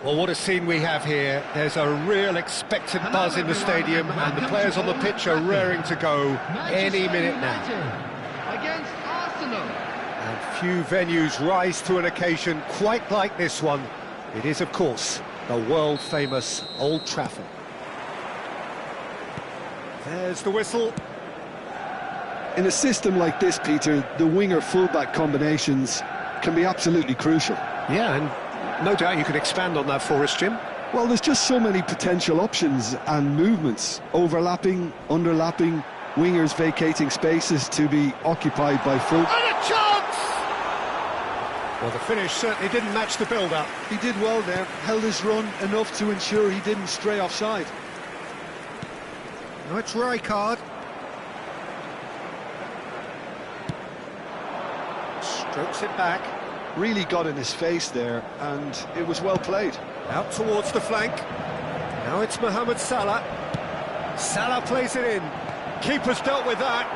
Well, what a scene we have here. There's a real expectant buzz in the stadium, and the players on the pitch are raring to go any minute now. Against Arsenal. And few venues rise to an occasion quite like this one. It is, of course, the world-famous Old Trafford. There's the whistle. In a system like this, Peter, the winger-fullback combinations can be absolutely crucial. Yeah, and no doubt you could expand on that for us, Jim. Well, there's just so many potential options and movements. Overlapping, underlapping, wingers vacating spaces to be occupied by full... And a chance! Well, the finish certainly didn't match the build-up. He did well there, held his run enough to ensure he didn't stray offside. Now it's Rijkaard. Strokes it back. Really got in his face there, and it was well played. Out towards the flank. Now it's Mohamed Salah. Salah plays it in. Keeper's dealt with that.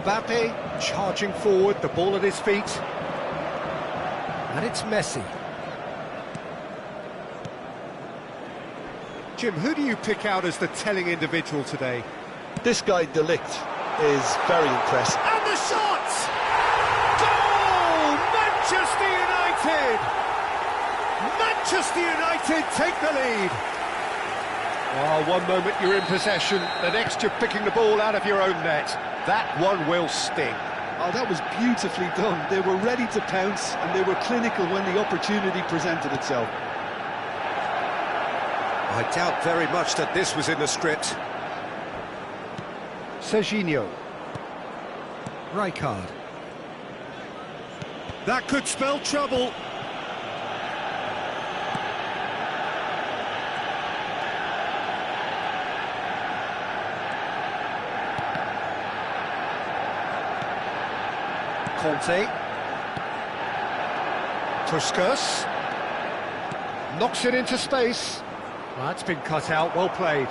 Mbappe charging forward, the ball at his feet. And it's Messi. Jim, who do you pick out as the telling individual today? This guy, De Ligt, is very impressive. And the shot! Goal! Manchester United! Manchester United take the lead. Oh, one moment you're in possession, the next you're picking the ball out of your own net. That one will sting. Oh, that was beautifully done. They were ready to pounce, and they were clinical when the opportunity presented itself. I doubt very much that this was in the script. Serginho. Rijkaard. That could spell trouble. Conte. Puskas. Knocks it into space. That's been cut out, well played.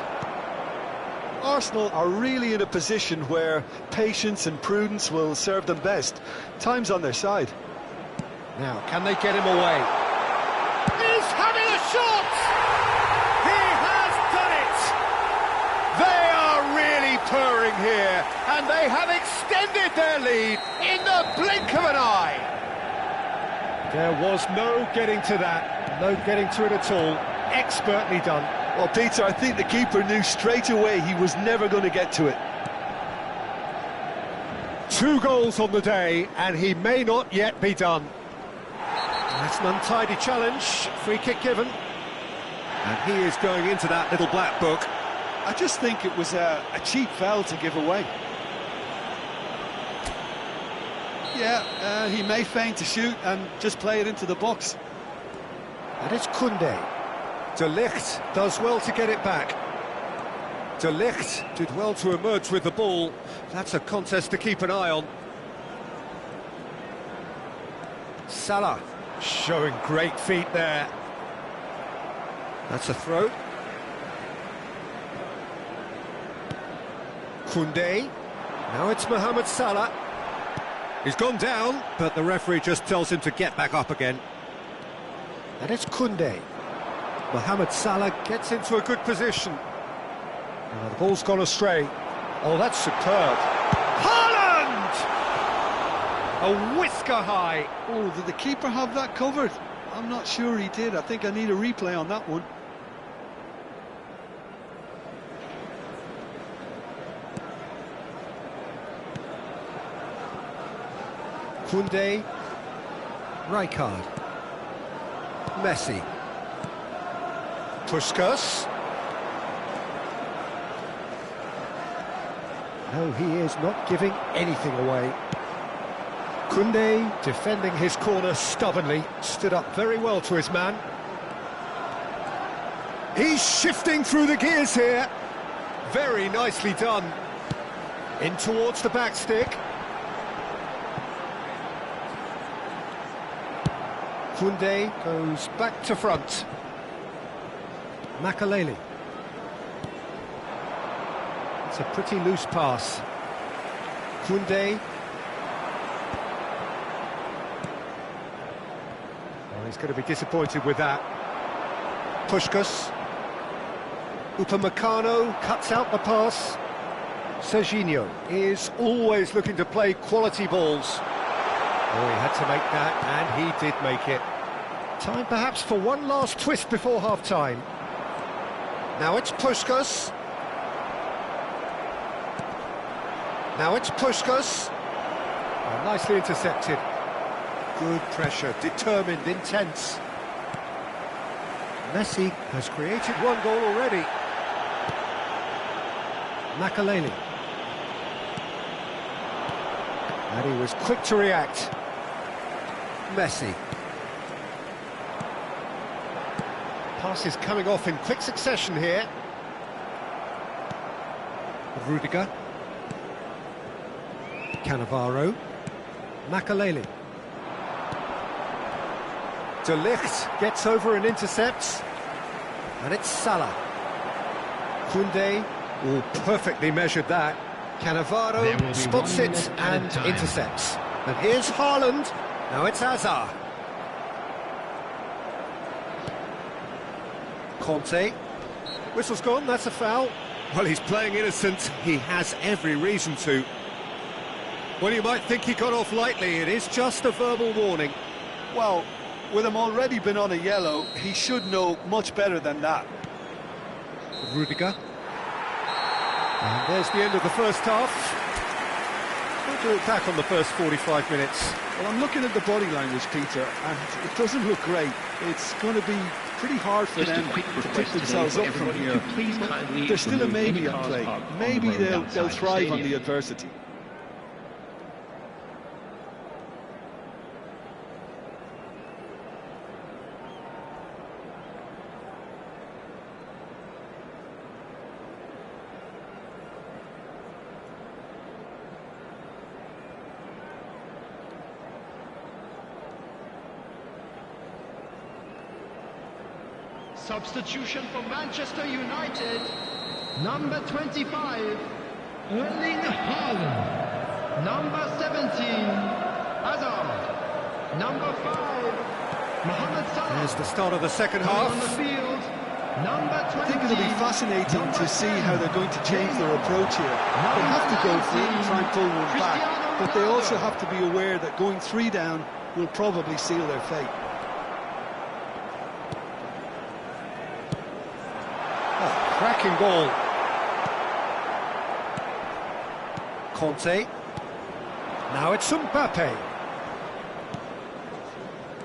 Arsenal are really in a position where patience and prudence will serve them best. Time's on their side. Now, can they get him away? He's having a shot! He has done it! They are really purring here, and they have extended their lead in the blink of an eye. There was no getting to that, no getting to it at all. Expertly done. Well, Peter, I think the keeper knew straight away he was never going to get to it. 2 goals on the day, and he may not yet be done. That's an untidy challenge, free kick given. And he is going into that little black book. I just think it was a cheap foul to give away. Yeah, he may feign to shoot and just play it into the box. And it's Koundé. De Ligt does well to get it back. De Ligt did well to emerge with the ball. That's a contest to keep an eye on. Salah showing great feet there. That's a throw. Koundé. Now it's Mohamed Salah. He's gone down, but the referee just tells him to get back up again. And it's Koundé. Mohamed Salah gets into a good position. The ball's gone astray. Oh, that's superb. Haaland! A whisker high. Oh, did the keeper have that covered? I'm not sure he did. I think I need a replay on that one. Koundé. Rijkaard. Messi. Puskas. No, he is not giving anything away. Koundé, defending his corner stubbornly, stood up very well to his man. He's shifting through the gears here. Very nicely done. In towards the back stick. Koundé goes back to front. Makaleli. It's a pretty loose pass. Koundé. He's going to be disappointed with that. Puskás. Upamecano cuts out the pass. Serginho is always looking to play quality balls. Oh, he had to make that, and he did make it. Time perhaps for one last twist before half-time. Now it's Puskás. Now it's Puskás. Oh, nicely intercepted. Good pressure, determined, intense. Messi has created one goal already. Makelele. And he was quick to react. Messi. Passes coming off in quick succession here. Rudiger. Cannavaro. Makelele. De Ligt gets over and intercepts. And it's Salah. Koundé, oh, perfectly measured that. Cannavaro spots it and intercepts. And here's Haaland. Now it's Hazard. Conte. Whistle's gone, that's a foul. Well, he's playing innocent. He has every reason to. Well, you might think he got off lightly. It is just a verbal warning. Well, with him already been on a yellow, he should know much better than that. Rudiger. And there's the end of the first half. We'll do it back on the first 45 minutes. Well, I'm looking at the body language, Peter, and it doesn't look great. It's going to be pretty hard for them to pick themselves up from here. There's still a maybe at play. Maybe they'll thrive on the adversity. Substitution for Manchester United, number 25, Erling Haaland, number 17, Hazard, number 5, Mohamed Salah. There's the start of the second half. On the field, number 20. I think it'll be fascinating to see how they're going to change their approach here. They have to go for it and try and pull one back, but they also have to be aware that going 3 down will probably seal their fate. Cracking ball. Conte. Now it's Mbappe.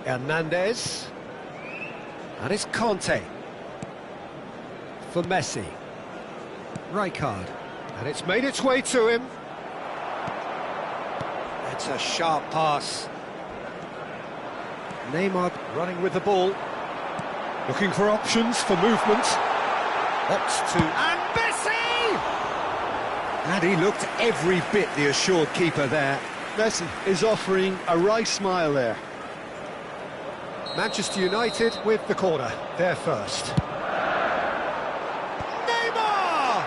Hernandez. And it's Conte. For Messi. Rijkaard. And it's made its way to him. It's a sharp pass. Neymar running with the ball. Looking for options for movement. Opts to... And Messi! And he looked every bit the assured keeper there. Messi is offering a wry smile there. Manchester United with the corner. They're first. Neymar!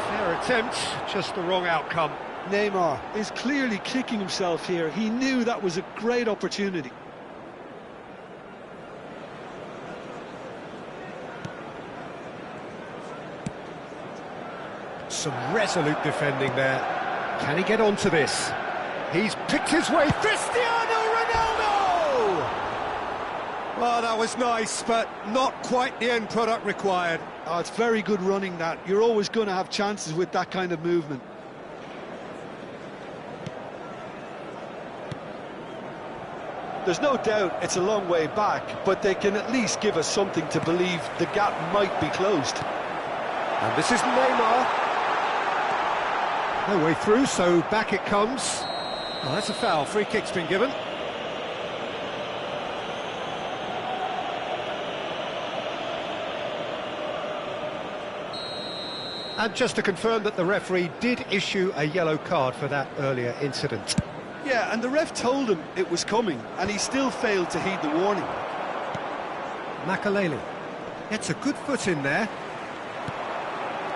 Fair attempt, just the wrong outcome. Neymar is clearly kicking himself here. He knew that was a great opportunity. Some resolute defending there. Can he get onto this? He's picked his way. Cristiano Ronaldo! Well, that was nice, but not quite the end product required. Oh, it's very good running that. You're always going to have chances with that kind of movement. There's no doubt it's a long way back, but they can at least give us something to believe the gap might be closed. And this is Neymar. No way through, so back it comes. Oh, that's a foul. Free kick's been given. And just to confirm that the referee did issue a yellow card for that earlier incident. Yeah, and the ref told him it was coming, and he still failed to heed the warning. Makelele gets a good foot in there.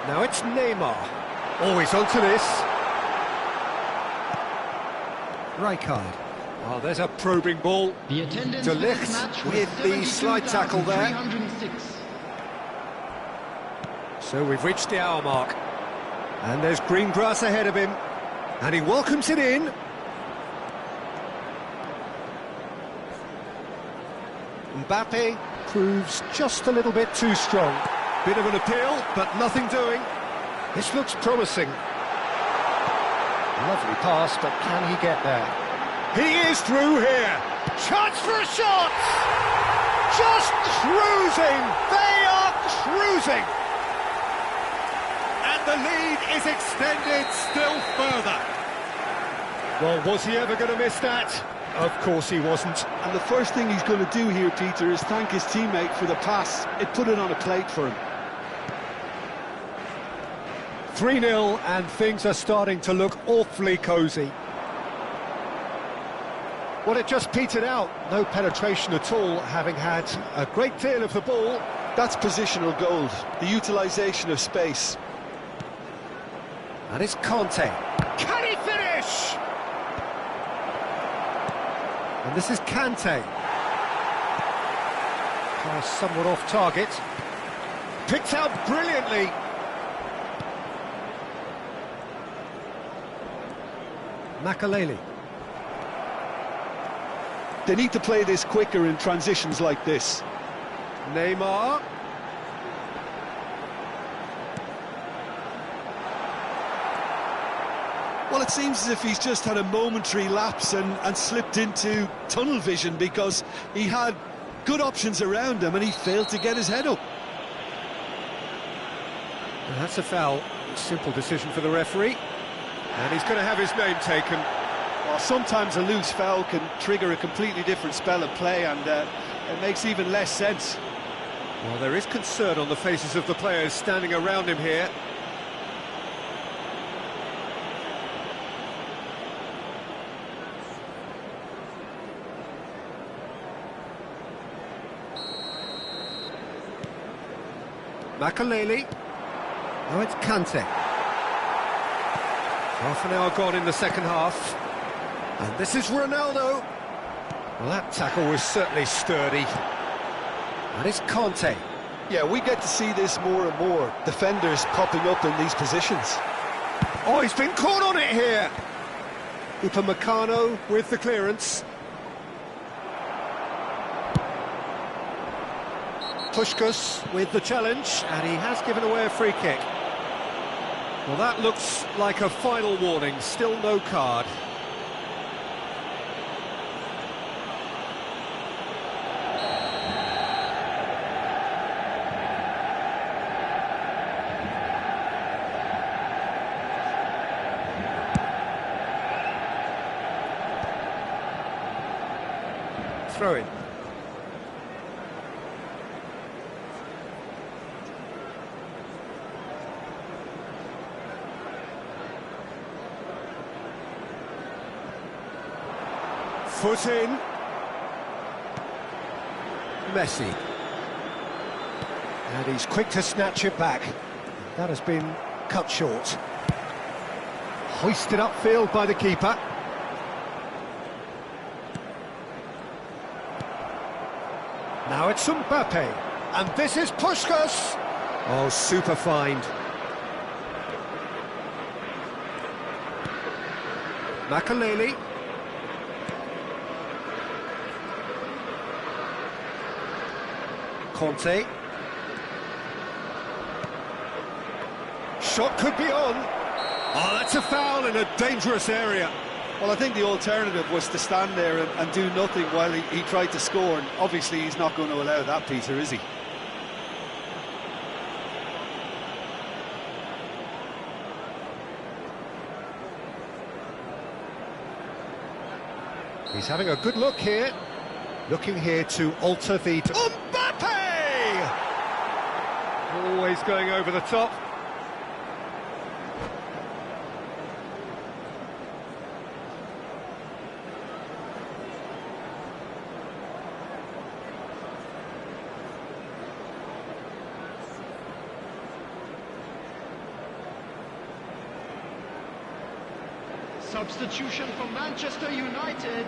Now it's Neymar. Always onto this. Rijkaard. Oh, there's a probing ball. The attendance De for this Ligt match was with the slide tackle there. 72,306. So we've reached the hour mark. And there's green grass ahead of him. And he welcomes it in. Mbappe proves just a little bit too strong. Bit of an appeal, but nothing doing. This looks promising. Lovely pass, but can he get there? He is through here. Chance for a shot! Just cruising! They are cruising! And the lead is extended still further. Well, was he ever going to miss that? Of course he wasn't. And the first thing he's going to do here, Peter, is thank his teammate for the pass. It put it on a plate for him. 3-0, and things are starting to look awfully cosy. Well, it just petered out. No penetration at all, having had a great deal of the ball. That's positional gold, the utilisation of space. And it's Conte. Can he finish? And this is Kante. Pass somewhat off target. Picked out brilliantly. Makaleli. They need to play this quicker in transitions like this. Neymar. Well, it seems as if he's just had a momentary lapse and slipped into tunnel vision, because he had good options around him and he failed to get his head up. And that's a foul. Simple decision for the referee. And he's going to have his name taken. Well, sometimes a loose foul can trigger a completely different spell of play, and it makes even less sense. Well, there is concern on the faces of the players standing around him here. Makaleli. Now it's Kante. Half an hour gone in the second half. And this is Ronaldo. Well, that tackle was certainly sturdy. And it's Conte. Yeah, we get to see this more and more. Defenders popping up in these positions. Oh, he's been caught on it here. Upamecano with the clearance. Puskás with the challenge, and he has given away a free kick. Well, that looks like a final warning, still no card. Throw in. Foot in. Messi. And he's quick to snatch it back. That has been cut short. Hoisted upfield by the keeper. Now it's Mbappe. And this is Puskás. Oh, super find. Makaleli. Conte. Shot could be on. Oh, that's a foul in a dangerous area. Well, I think the alternative was to stand there and do nothing while he tried to score, and obviously he's not going to allow that, Peter, is he? He's having a good look here. Looking here to alter the... Mbappe! Always going over the top. Substitution for Manchester United.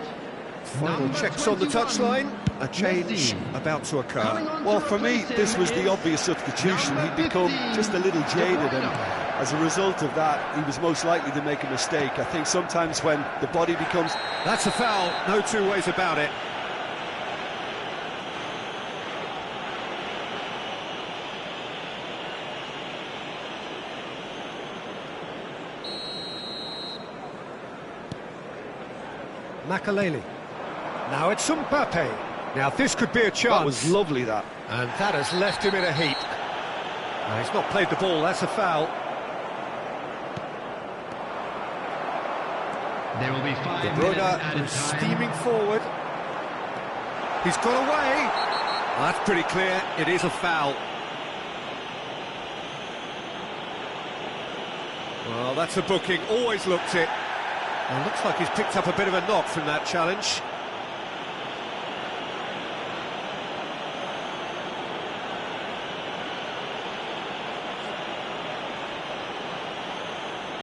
Final Number checks on the 21, touchline. A change Messi. about to occur. Coming on Well, to for me, replace him this was the is obvious substitution. He'd number become 15, just a little De jaded, Bruyne. and as a result of that, he was most likely to make a mistake. I think sometimes when the body becomes... That's a foul, no two ways about it. Makaleli. Now it's Mbappe. Now this could be a chance. That was lovely, that. And that has left him in a heap. Now, he's not played the ball, that's a foul. There will be 5 De minutes Bruyne added is time. steaming forward. He's got away. That's pretty clear, it is a foul. Well, that's a booking, always looked it. Well, looks like he's picked up a bit of a knock from that challenge.